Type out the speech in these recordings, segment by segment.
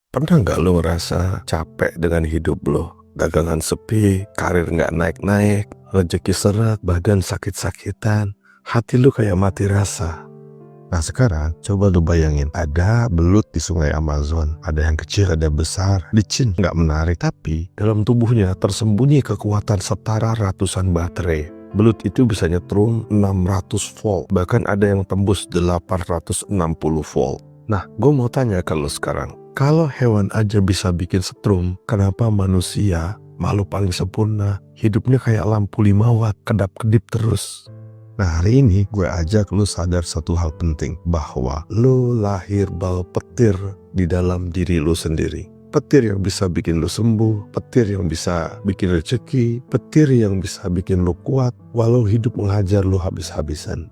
Pernah nggak lo ngerasa capek dengan hidup lo? Dagangan sepi, karir nggak naik-naik, rezeki seret, badan sakit-sakitan, hati lu kayak mati rasa. Nah sekarang coba lu bayangin, ada belut di sungai Amazon, ada yang kecil, ada besar, licin, nggak menarik, tapi dalam tubuhnya tersembunyi kekuatan setara ratusan baterai. Belut itu bisa nyetrum 600 volt, bahkan ada yang tembus 860 volt. Nah, gue mau tanya ke lo sekarang, kalau hewan aja bisa bikin setrum, kenapa manusia, makhluk paling sempurna, hidupnya kayak lampu 5 watt, kedap-kedip terus? Nah hari ini gue ajak lu sadar satu hal penting, bahwa lu lahir bawa petir di dalam diri lu sendiri. Petir yang bisa bikin lu sembuh, petir yang bisa bikin rezeki, petir yang bisa bikin lu kuat, walau hidup menghajar lu habis-habisan.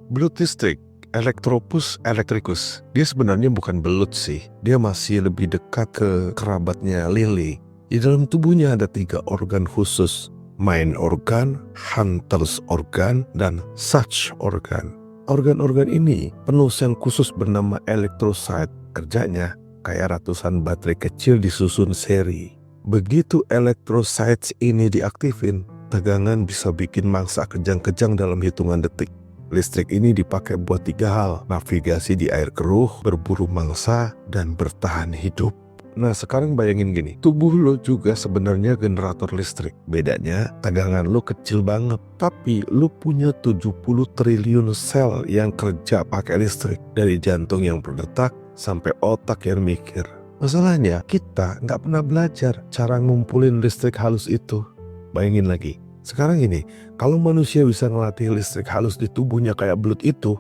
Belut listrik, Electropus electricus, dia sebenarnya bukan belut sih, dia masih lebih dekat ke kerabatnya lili. Di dalam tubuhnya ada 3 organ khusus, main organ, hunter's organ, dan such organ. Organ-organ ini penuh sel khusus bernama electrocyte. Kerjanya kayak ratusan baterai kecil disusun seri. Begitu electrocytes ini diaktifin, tegangan bisa bikin mangsa kejang-kejang dalam hitungan detik. Listrik ini dipakai buat 3 hal, navigasi di air keruh, berburu mangsa, dan bertahan hidup. Nah sekarang bayangin gini, tubuh lo juga sebenarnya generator listrik. Bedanya tegangan lo kecil banget, tapi lo punya 70 triliun sel yang kerja pakai listrik. Dari jantung yang berdetak sampai otak yang mikir. Masalahnya kita nggak pernah belajar cara ngumpulin listrik halus itu. Bayangin lagi, sekarang ini kalau manusia bisa ngelatih listrik halus di tubuhnya kayak belut itu,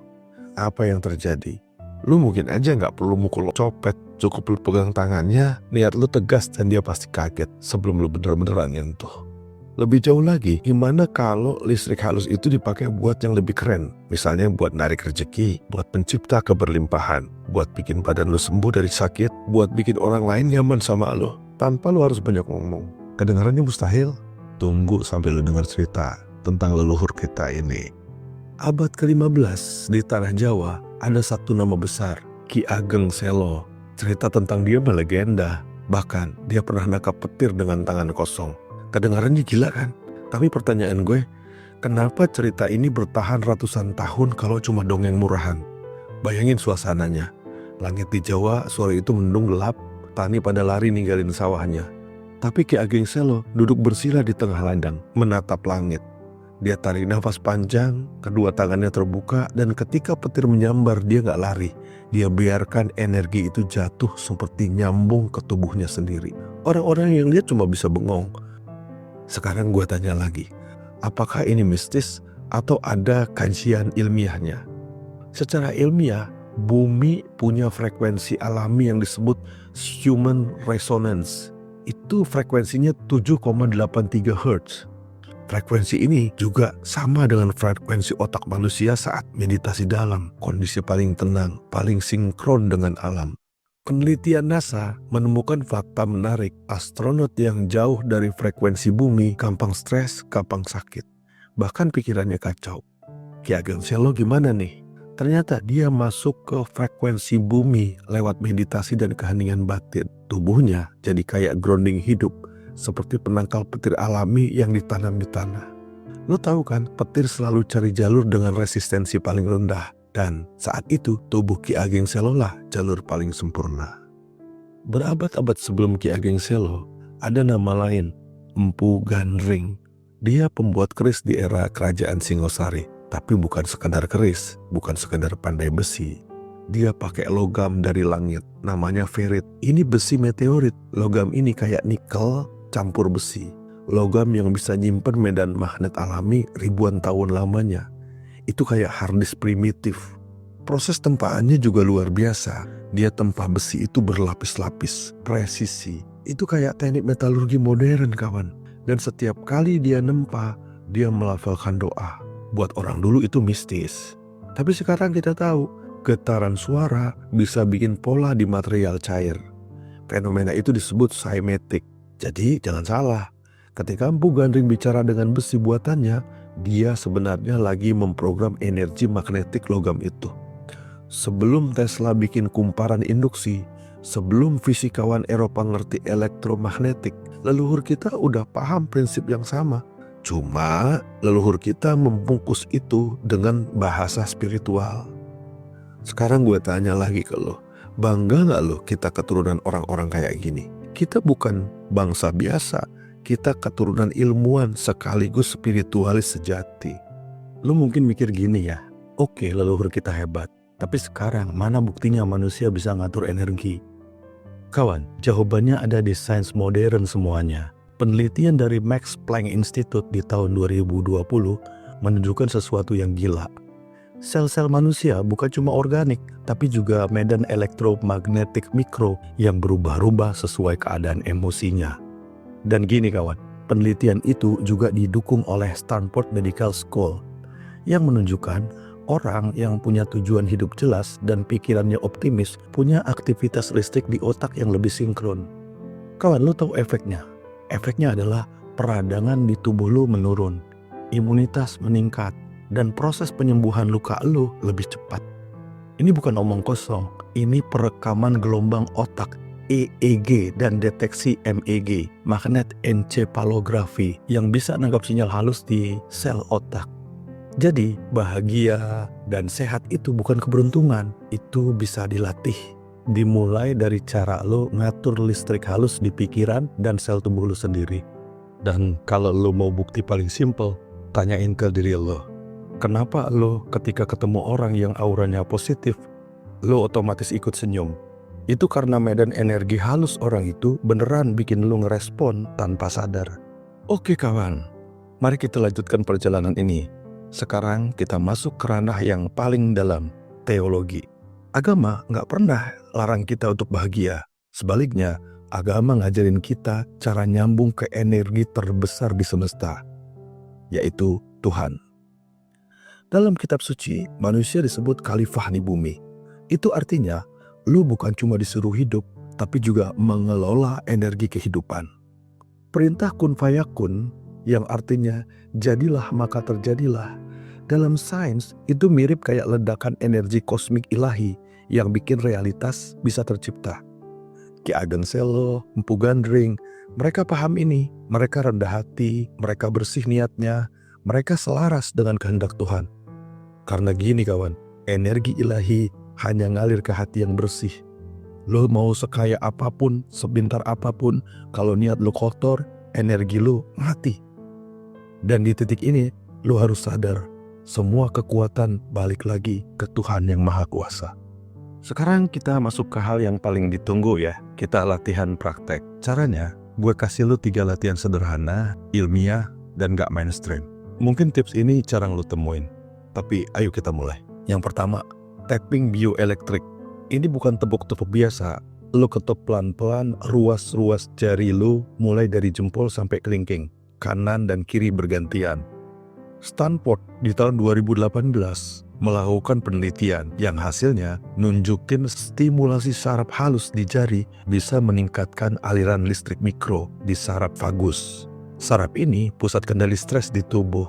apa yang terjadi? Lu mungkin aja nggak perlu mukul copet, cukup lu pegang tangannya, niat lu tegas dan dia pasti kaget sebelum lu bener-beneran nyentuh. Lebih jauh lagi, gimana kalau listrik halus itu dipakai buat yang lebih keren? Misalnya buat narik rezeki, buat pencipta keberlimpahan, buat bikin badan lu sembuh dari sakit, buat bikin orang lain nyaman sama lu, tanpa lu harus banyak ngomong. Kedengarannya mustahil? Tunggu sampai lu dengar cerita tentang leluhur kita ini. Abad ke-15 di tanah Jawa ada satu nama besar, Ki Ageng Selo. Cerita tentang dia melegenda. Bahkan dia pernah nangkap petir dengan tangan kosong. Kedengarannya gila kan? Tapi pertanyaan gue, kenapa cerita ini bertahan ratusan tahun kalau cuma dongeng murahan? Bayangin suasananya. Langit di Jawa sore itu mendung gelap, tani pada lari ninggalin sawahnya. Tapi Ki Ageng Selo duduk bersila di tengah ladang, menatap langit. Dia tarik nafas panjang, kedua tangannya terbuka, dan ketika petir menyambar dia gak lari. Dia biarkan energi itu jatuh seperti nyambung ke tubuhnya sendiri. Orang-orang yang lihat cuma bisa bengong. Sekarang gue tanya lagi, apakah ini mistis atau ada kajian ilmiahnya? Secara ilmiah, bumi punya frekuensi alami yang disebut human resonance. Itu frekuensinya 7,83 Hz. Frekuensi ini juga sama dengan frekuensi otak manusia saat meditasi dalam, kondisi paling tenang, paling sinkron dengan alam. Penelitian NASA menemukan fakta menarik, astronot yang jauh dari frekuensi bumi gampang stres, gampang sakit, bahkan pikirannya kacau. Ki Ageng Selo gimana nih? Ternyata dia masuk ke frekuensi bumi lewat meditasi dan keheningan batin. Tubuhnya jadi kayak grounding hidup, seperti penangkal petir alami yang ditanam di tanah. Lo tahu kan, petir selalu cari jalur dengan resistensi paling rendah. Dan saat itu tubuh Ki Ageng Selo lah jalur paling sempurna. Berabad-abad sebelum Ki Ageng Selo, ada nama lain, Empu Gandring. Dia pembuat keris di era kerajaan Singosari. Tapi bukan sekadar keris, bukan sekadar pandai besi. Dia pakai logam dari langit, namanya ferit. Ini besi meteorit. Logam ini kayak nikel campur besi. Logam yang bisa nyimpen medan magnet alami ribuan tahun lamanya. Itu kayak harddisk primitif. Proses tempaannya juga luar biasa. Dia tempah besi itu berlapis-lapis, presisi. Itu kayak teknik metalurgi modern kawan. Dan setiap kali dia nempa, dia melafalkan doa. Buat orang dulu itu mistis. Tapi sekarang kita tahu, getaran suara bisa bikin pola di material cair. Fenomena itu disebut cymatic. Jadi jangan salah, ketika Empu Gandring bicara dengan besi buatannya, dia sebenarnya lagi memprogram energi magnetik logam itu. Sebelum Tesla bikin kumparan induksi, Sebelum fisikawan Eropa ngerti elektromagnetik, leluhur kita udah paham prinsip yang sama. Cuma leluhur kita membungkus itu dengan bahasa spiritual. Sekarang gue tanya lagi ke lo, bangga gak lo kita keturunan orang-orang kayak gini? Kita bukan bangsa biasa, kita keturunan ilmuwan sekaligus spiritualis sejati. Lo mungkin mikir gini ya, oke, leluhur kita hebat, tapi sekarang mana buktinya manusia bisa ngatur energi? Kawan, jawabannya ada di sains modern semuanya. Penelitian dari Max Planck Institute di tahun 2020 menunjukkan sesuatu yang gila. Sel-sel manusia bukan cuma organik, tapi juga medan elektromagnetik mikro yang berubah-ubah sesuai keadaan emosinya. Dan gini kawan, penelitian itu juga didukung oleh Stanford Medical School yang menunjukkan orang yang punya tujuan hidup jelas dan pikirannya optimis punya aktivitas listrik di otak yang lebih sinkron. Kawan, lo tahu efeknya? Efeknya adalah peradangan di tubuh lo menurun, imunitas meningkat, dan proses penyembuhan luka lo lebih cepat. Ini bukan omong kosong, ini perekaman gelombang otak, EEG dan deteksi MEG, magnet encephalografi, yang bisa nangkap sinyal halus di sel otak. Jadi bahagia dan sehat itu bukan keberuntungan, itu bisa dilatih. Dimulai dari cara lo ngatur listrik halus di pikiran dan sel tubuh lo sendiri. Dan kalau lo mau bukti paling simple, tanyain ke diri lo. Kenapa lo ketika ketemu orang yang auranya positif, lo otomatis ikut senyum? Itu karena medan energi halus orang itu beneran bikin lo ngerespon tanpa sadar. Oke kawan, mari kita lanjutkan perjalanan ini. Sekarang kita masuk ke ranah yang paling dalam, teologi. Agama nggak pernah larang kita untuk bahagia. Sebaliknya, agama ngajarin kita cara nyambung ke energi terbesar di semesta, yaitu Tuhan. Dalam kitab suci, manusia disebut khalifah di bumi. Itu artinya, lu bukan cuma disuruh hidup, tapi juga mengelola energi kehidupan. Perintah kun fayakun, yang artinya jadilah maka terjadilah, dalam sains itu mirip kayak ledakan energi kosmik ilahi yang bikin realitas bisa tercipta. Ki Ageng Selo, Empu Gandring, mereka paham ini, mereka rendah hati, mereka bersih niatnya, mereka selaras dengan kehendak Tuhan. Karena gini kawan, energi ilahi hanya ngalir ke hati yang bersih. Lo mau sekaya apapun, sebintar apapun, kalau niat lo kotor, energi lo mati. Dan di titik ini, lo harus sadar, semua kekuatan balik lagi ke Tuhan yang Maha Kuasa. Sekarang kita masuk ke hal yang paling ditunggu ya, kita latihan praktek. Caranya, gue kasih lo 3 latihan sederhana, ilmiah, dan gak mainstream. Mungkin tips ini jarang lo temuin, tapi ayo kita mulai. Yang pertama, tapping bioelektrik. Ini bukan tepuk-tepuk biasa, lo ketuk pelan-pelan ruas-ruas jari lo mulai dari jempol sampai kelingking, kanan dan kiri bergantian. Stanford di tahun 2018 melakukan penelitian yang hasilnya nunjukin stimulasi saraf halus di jari bisa meningkatkan aliran listrik mikro di saraf vagus. Saraf ini pusat kendali stres di tubuh.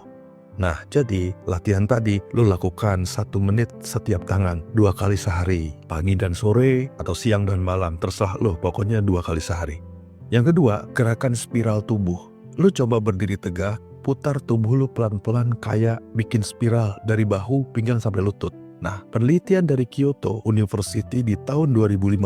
Nah, jadi latihan tadi lo lakukan 1 menit setiap tangan 2 kali sehari, pagi dan sore atau siang dan malam, terserah lo, pokoknya 2 kali sehari. Yang kedua, gerakan spiral tubuh. Lo coba berdiri tegak, putar tubuh lo pelan-pelan kayak bikin spiral dari bahu, pinggang sampai lutut. Nah, penelitian dari Kyoto University di tahun 2015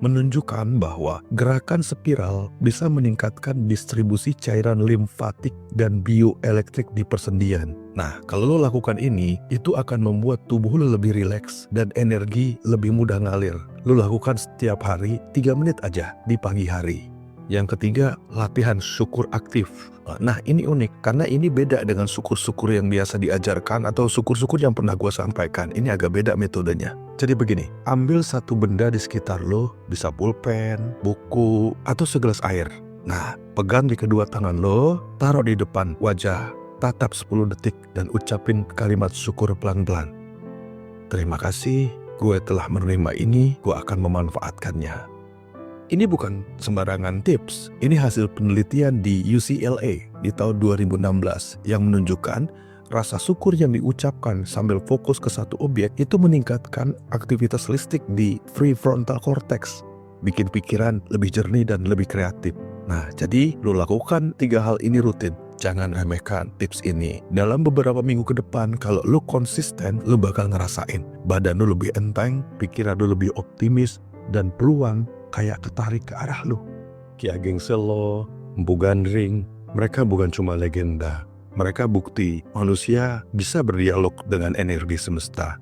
menunjukkan bahwa gerakan spiral bisa meningkatkan distribusi cairan limfatik dan bioelektrik di persendian. Nah, kalau lo lakukan ini, itu akan membuat tubuh lo lebih rileks dan energi lebih mudah ngalir. Lo lakukan setiap hari 3 menit aja di pagi hari. Yang ketiga, latihan syukur aktif. Nah, ini unik karena ini beda dengan syukur-syukur yang biasa diajarkan atau syukur-syukur yang pernah gue sampaikan. Ini agak beda metodenya. Jadi begini, ambil satu benda di sekitar lo, bisa pulpen, buku, atau segelas air. Nah, pegang di kedua tangan lo, taruh di depan wajah, tatap 10 detik dan ucapin kalimat syukur pelan-pelan. Terima kasih, gue telah menerima ini, gue akan memanfaatkannya. Ini bukan sembarangan tips, ini hasil penelitian di UCLA di tahun 2016 yang menunjukkan rasa syukur yang diucapkan sambil fokus ke satu objek itu meningkatkan aktivitas listrik di prefrontal cortex. bikin pikiran lebih jernih dan lebih kreatif. Nah, jadi lu lakukan 3 hal ini rutin. Jangan remehkan tips ini. Dalam beberapa minggu ke depan, kalau lu konsisten, lu bakal ngerasain badan lu lebih enteng, pikiran lu lebih optimis, dan peluang kayak ketarik ke arah lu. Ki Ageng Selo, Empu Gandring, mereka bukan cuma legenda. Mereka bukti manusia bisa berdialog dengan energi semesta.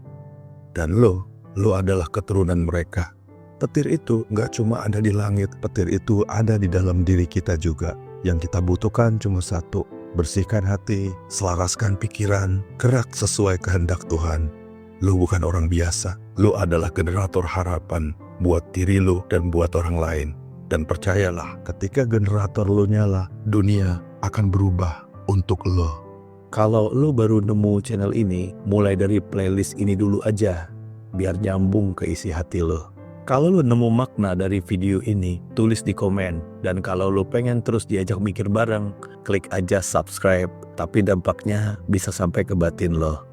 Dan lo adalah keturunan mereka. Petir itu gak cuma ada di langit, petir itu ada di dalam diri kita juga. Yang kita butuhkan cuma satu, bersihkan hati, selaraskan pikiran, gerak sesuai kehendak Tuhan. Lu bukan orang biasa, lu adalah generator harapan buat diri lu dan buat orang lain. Dan percayalah, ketika generator lu nyala, dunia akan berubah untuk lo. Kalau lu baru nemu channel ini, mulai dari playlist ini dulu aja, biar nyambung ke isi hati lo. Kalau lu nemu makna dari video ini, tulis di komen. Dan kalau lu pengen terus diajak mikir bareng, klik aja subscribe. Tapi dampaknya bisa sampai ke batin lo.